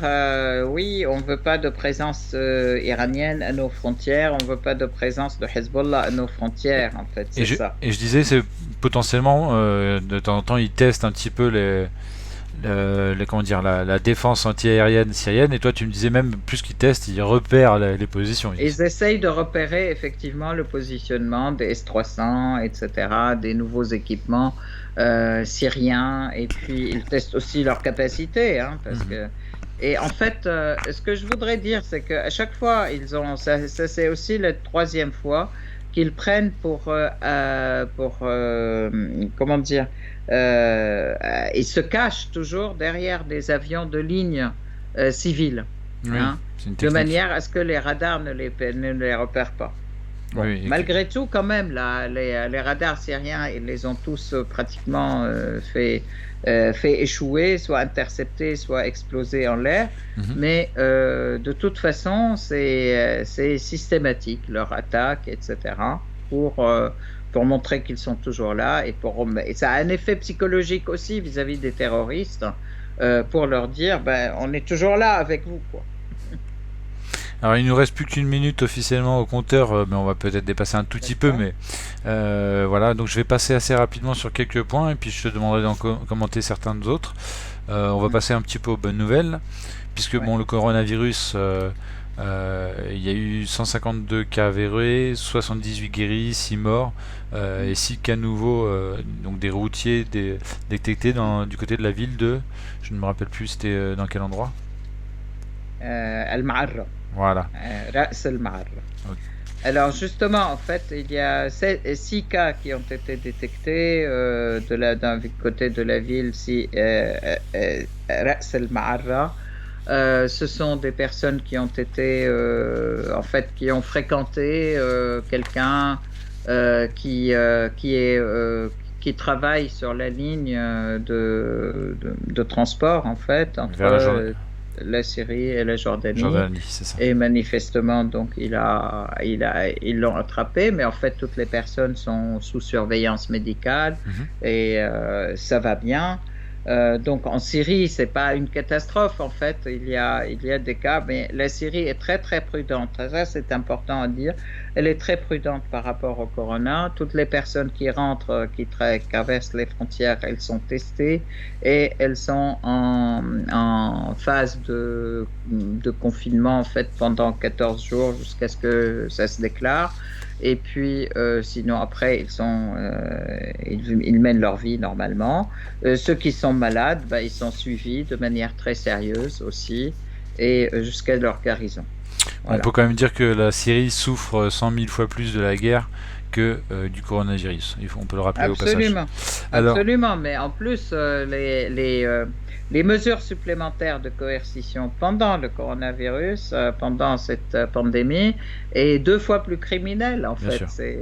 oui, on ne veut pas de présence iranienne à nos frontières, on ne veut pas de présence de Hezbollah à nos frontières, en fait, c'est ça. Et je disais, c'est potentiellement, de temps en temps, ils testent un petit peu la défense antiaérienne syrienne, et toi tu me disais même plus qu'ils testent, ils repèrent les positions. Ils essayent de repérer effectivement le positionnement des S-300, etc., des nouveaux équipements syriens, et puis ils testent aussi leur capacité, hein, parce que... Et en fait, ce que je voudrais dire, c'est qu'à chaque fois, ça c'est aussi la troisième fois qu'ils prennent comment dire, ils se cachent toujours derrière des avions de ligne civile, oui, hein, de manière à ce que les radars ne les repèrent pas. Bon, oui, malgré tout, quand même, les radars syriens, ils les ont tous pratiquement fait échouer, soit intercepter, soit exploser en l'air. Mais de toute façon, c'est systématique, leur attaque, etc., pour montrer qu'ils sont toujours là, et ça a un effet psychologique aussi vis-à-vis des terroristes, pour leur dire, on est toujours là avec vous, quoi. Alors il nous reste plus qu'une minute officiellement au compteur, mais on va peut-être dépasser un tout petit peu, mais voilà, donc je vais passer assez rapidement sur quelques points, et puis je te demanderai d'en commenter certains autres. On va passer un petit peu aux bonnes nouvelles, puisque bon, le coronavirus Il y a eu 152 cas avérés, 78 guéris, 6 morts et 6 cas nouveaux, donc des routiers détectés du côté de la ville de... Je ne me rappelle plus, c'était dans quel endroit? Al-Ma'arra, Voilà. Ras al-Ma'arra. Ok. Alors justement, en fait, il y a 6 cas qui ont été détectés d'un côté de la ville, Ras al-Ma'arra. Ce sont des personnes qui ont été, en fait, qui ont fréquenté quelqu'un qui travaille sur la ligne de transport, en fait, entre la Syrie et la Jordanie, c'est ça. Et manifestement, donc, ils l'ont attrapé, mais en fait, toutes les personnes sont sous surveillance médicale et ça va bien. Donc en Syrie, c'est pas une catastrophe en fait. Il y a des cas, mais la Syrie est très très prudente. Ça, c'est important à dire. Elle est très prudente par rapport au corona. Toutes les personnes qui rentrent, qui traversent les frontières, elles sont testées et elles sont en phase de confinement en fait pendant 14 jours jusqu'à ce que ça se déclare. Et puis, sinon, après, ils mènent leur vie normalement. Ceux qui sont malades, ils sont suivis de manière très sérieuse aussi, et jusqu'à leur guérison. Voilà. On peut quand même dire que la Syrie souffre 100 000 fois plus de la guerre que du coronavirus. On peut le rappeler au passage. Absolument, mais en plus, les mesures supplémentaires de coercition pendant le coronavirus, pendant cette pandémie, est 2 fois plus criminelle, en Bien fait. Sûr.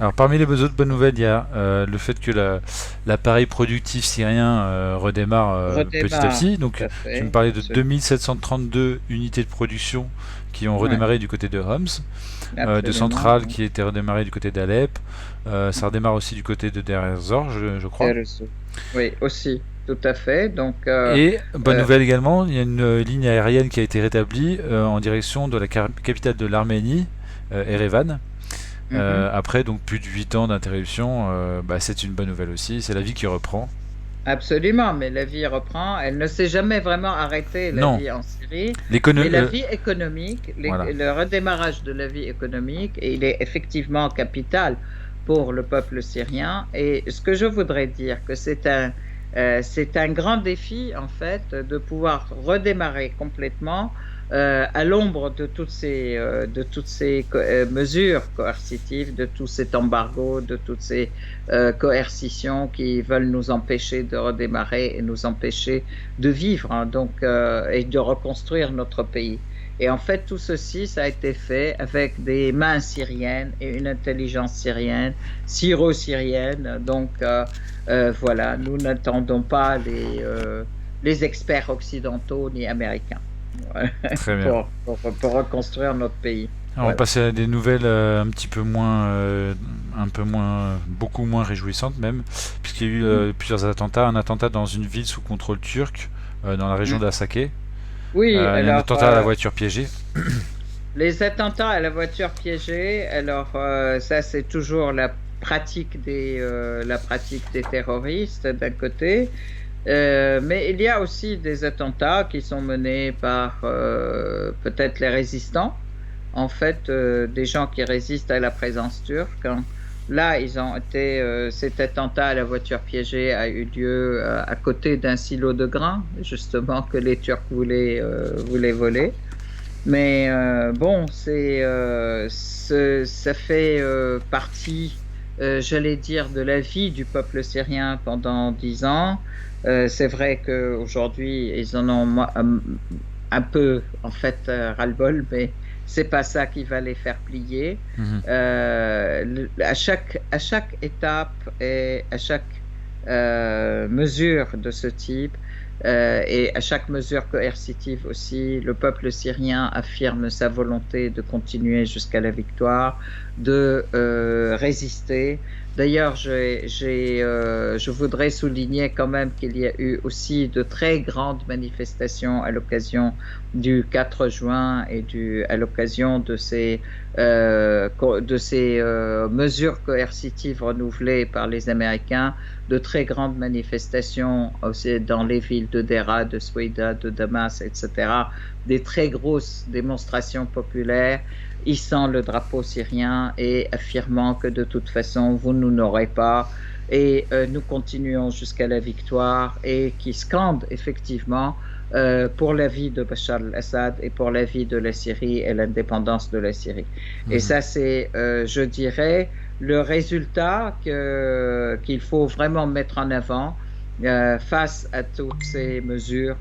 Alors, parmi les autres bonnes nouvelles, il y a le fait que l'appareil productif syrien redémarre petit à petit. Donc, tu me parlais de 2732 unités de production qui ont redémarré du côté de Homs, de centrales qui étaient redémarrées du côté d'Alep. Ça redémarre aussi du côté de Deir ez-Zor, je crois. Oui, aussi. Tout à fait. Donc, et bonne nouvelle également, il y a une ligne aérienne qui a été rétablie en direction de la capitale de l'Arménie, Erevan. Après donc plus de 8 ans d'interruption, c'est une bonne nouvelle aussi. C'est la vie qui reprend. Absolument, mais la vie reprend. Elle ne s'est jamais vraiment arrêtée, la vie en Syrie. Mais la vie économique, le redémarrage de la vie économique, et il est effectivement capital pour le peuple syrien. Et ce que je voudrais dire, que c'est un grand défi, en fait, de pouvoir redémarrer complètement à l'ombre de toutes ces mesures coercitives, de tout cet embargo, de toutes ces coercitions qui veulent nous empêcher de redémarrer et nous empêcher de vivre, et de reconstruire notre pays. Et en fait, tout ceci, ça a été fait avec des mains syriennes et une intelligence syrienne, syro-syrienne. Donc, voilà, nous n'attendons pas les experts occidentaux ni américains Très bien. pour reconstruire notre pays. Alors, on va passer à des nouvelles beaucoup moins réjouissantes même, puisqu'il y a eu plusieurs attentats. Un attentat dans une ville sous contrôle turc, dans la région d'Asake. Oui, un attentat à la voiture piégée. Les attentats à la voiture piégée, alors ça c'est toujours la pratique des terroristes d'un côté, mais il y a aussi des attentats qui sont menés par peut-être les résistants, en fait des gens qui résistent à la présence turque. Là, cet attentat à la voiture piégée a eu lieu à côté d'un silo de grains, justement, que les Turcs voulaient voler. Mais bon, ça fait partie, j'allais dire, de la vie du peuple syrien pendant 10 ans. C'est vrai qu'aujourd'hui, ils en ont un peu, en fait, ras-le-bol, mais c'est pas ça qui va les faire plier. À chaque étape et à chaque mesure de ce type, et à chaque mesure coercitive aussi, le peuple syrien affirme sa volonté de continuer jusqu'à la victoire, de résister. D'ailleurs, je voudrais souligner quand même qu'il y a eu aussi de très grandes manifestations à l'occasion du 4 juin et à l'occasion de ces mesures coercitives renouvelées par les Américains, de très grandes manifestations aussi dans les villes de Deraa, de Soueïda, de Damas, etc., des très grosses démonstrations populaires hissant le drapeau syrien et affirmant que de toute façon, vous ne n'aurez pas et nous continuons jusqu'à la victoire et qui scandent effectivement pour la vie de Bachar al-Assad et pour la vie de la Syrie et l'indépendance de la Syrie. Et ça, c'est, je dirais, le résultat qu'il faut vraiment mettre en avant face à toutes ces mesures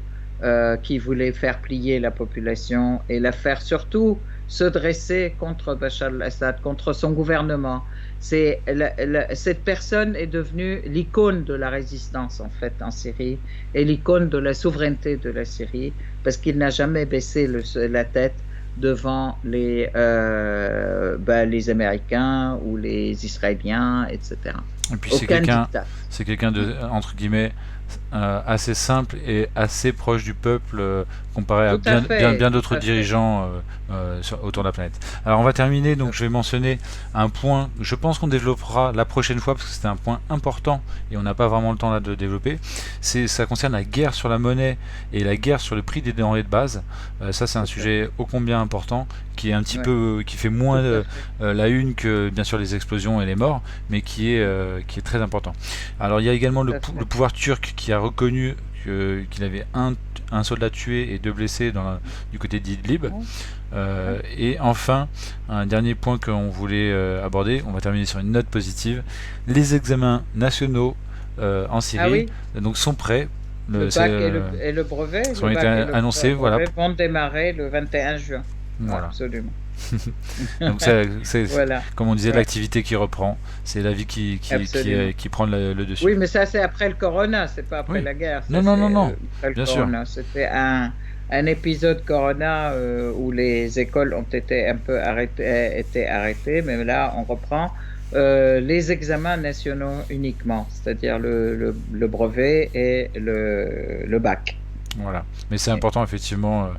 qui voulaient faire plier la population et la faire surtout se dresser contre Bachar al-Assad, contre son gouvernement. Cette personne est devenue l'icône de la résistance en fait en Syrie et l'icône de la souveraineté de la Syrie parce qu'il n'a jamais baissé la tête devant les Américains ou les Israéliens, etc. Et puis c'est quelqu'un de, entre guillemets, assez simple et assez proche du peuple comparé à bien d'autres dirigeants autour de la planète. Alors on va terminer, donc je vais mentionner un point, je pense qu'on développera la prochaine fois parce que c'était un point important et on n'a pas vraiment le temps là de développer. Ça concerne la guerre sur la monnaie et la guerre sur le prix des denrées de base. Ça c'est un sujet ô combien important qui est un petit peu, qui fait moins la une que bien sûr les explosions et les morts, mais qui est très important. Alors il y a également le pouvoir turc qui a reconnu qu'il avait un soldat tué et 2 blessés du côté d'Idlib. Et enfin, un dernier point qu'on voulait aborder, on va terminer sur une note positive. Les examens nationaux en Syrie donc sont prêts. Le bac et le brevet ont été annoncés, voilà. Vont démarrer le 21 juin. Voilà. Absolument. Donc c'est comme on disait, l'activité qui reprend, c'est la vie qui prend le dessus. Oui, mais ça c'est après le corona, c'est pas après la guerre. Non, bien sûr. C'était un épisode corona où les écoles ont été un peu arrêtées, mais là on reprend les examens nationaux uniquement, c'est-à-dire le brevet et le bac. Voilà, mais c'est important effectivement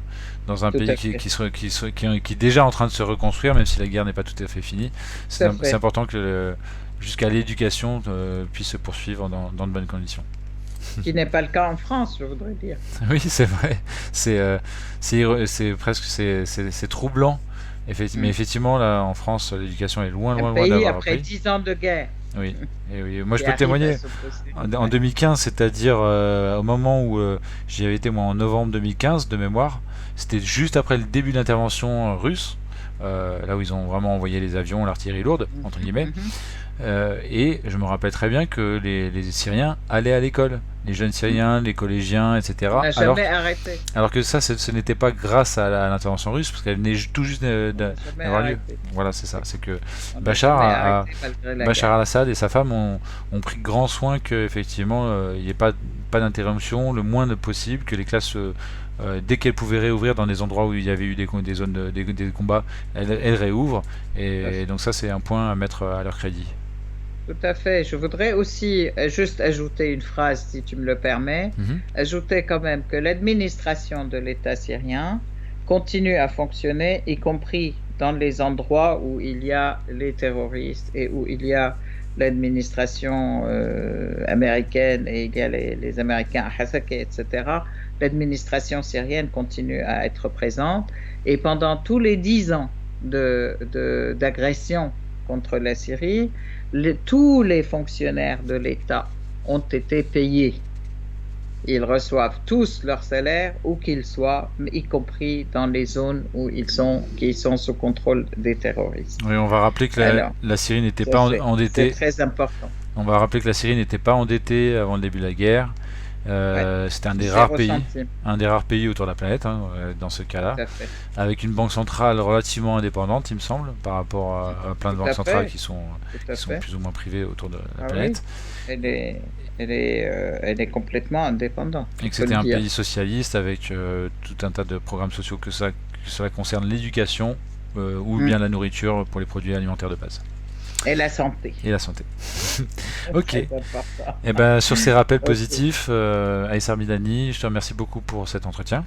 dans un pays qui est déjà en train de se reconstruire, même si la guerre n'est pas tout à fait finie. C'est important que jusqu'à l'éducation puisse se poursuivre dans de bonnes conditions. Ce qui n'est pas le cas en France, je voudrais dire. Oui, c'est vrai. C'est presque c'est troublant. Mais effectivement, là, en France, l'éducation est loin d'avoir repris. Après 10 ans de guerre. Oui, et oui. Moi je peux témoigner. En 2015, c'est-à-dire au moment où j'y avais été moi en novembre 2015 de mémoire, c'était juste après le début de l'intervention russe, là où ils ont vraiment envoyé les avions, l'artillerie lourde, entre guillemets. Et je me rappelle très bien que les Syriens allaient à l'école, les jeunes Syriens, les collégiens, etc. On n'a jamais arrêté. Alors que ça, ce n'était pas grâce à l'intervention russe, parce qu'elle venait tout juste d'avoir lieu. Voilà, c'est ça. C'est que Bachar al-Assad et sa femme ont pris grand soin qu'effectivement il n'y ait pas d'interruption, le moins possible, que les classes dès qu'elles pouvaient réouvrir dans des endroits où il y avait eu des zones des combats, elles réouvrent. Et donc ça, c'est un point à mettre à leur crédit. Tout à fait. Je voudrais aussi juste ajouter une phrase, si tu me le permets. Ajouter quand même que l'administration de l'État syrien continue à fonctionner, y compris dans les endroits où il y a les terroristes et où il y a l'administration américaine et il y a les Américains à Hasakeh, etc. L'administration syrienne continue à être présente et pendant tous les 10 ans d'agression contre la Syrie, tous les fonctionnaires de l'État ont été payés. Ils reçoivent tous leur salaire où qu'ils soient, y compris dans les zones qui sont sous contrôle des terroristes. Oui, on va rappeler que la Syrie n'était pas endettée. C'est très important. On va rappeler que la Syrie n'était pas endettée avant le début de la guerre. C'était un des rares pays autour de la planète dans ce cas-là, avec une banque centrale relativement indépendante, il me semble, par rapport à plein de banques centrales qui sont plus ou moins privées autour de la planète. Oui. Elle est complètement indépendante. Et que c'était un pays socialiste avec tout un tas de programmes sociaux, que cela concerne l'éducation ou bien la nourriture pour les produits alimentaires de base. Et la santé. Ok. Et ben sur ces rappels positifs, Aïssar Midani, je te remercie beaucoup pour cet entretien.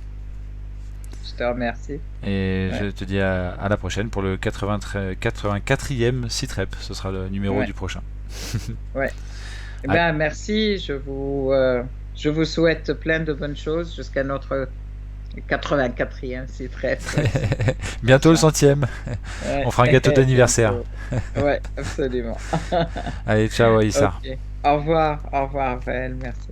Je te remercie. Et je te dis à la prochaine pour le 84e Citrep. Ce sera le numéro du prochain. Eh ben, merci. Je vous souhaite plein de bonnes choses jusqu'à notre Le 84e, c'est très précis. Bientôt le 100e. Ouais. On fera un gâteau d'anniversaire. Ouais, absolument. Allez, ciao Aïssa. Ok. Au revoir, Raphaël, merci.